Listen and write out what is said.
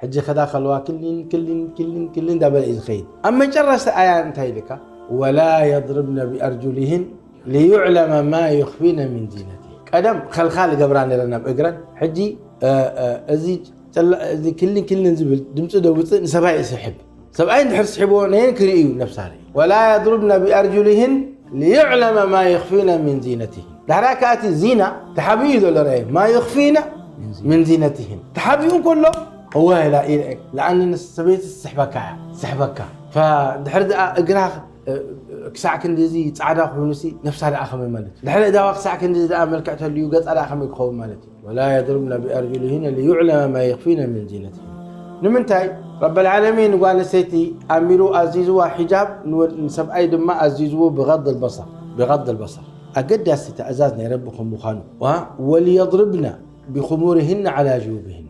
حجي خدا خلوا كلن دبل إزخيد أما جرس آيات تايلك ولا يضربن بأرجلهن ليعلم ما يخفين من زينته قدم خلخال قبران لنا بقرن حجي أزي كلن زبل دمت دوبت سبعي سحب سبعين حرس حبونين كريو نفسها ولا يضربن بأرجلهن ليعلم ما يخفين من زينته دحراكات الزينة تحبيذ ولا رأي ما يخفين من زينتهن تحبيون كله هو لا إيه لأن السبيت سحبكها فدحر أقرأ كساعك ندزي تعرف ونسي نفس هذا آخر من مالك دحر إذا كساعك ندزي أمل كعته اللي يوجد على آخر من قوم مالتي ولا يضربن بأرجلهن ليعلم ما يخفين من زينتهن نمنتاي رب العالمين قال سيتي أميرو عزيزوا حجاب نسب أيد ما عزيزوا بغض البصر أقد سيتي أزازنا ربكم مخانو وليضربنا بخمورهن على جيوبهن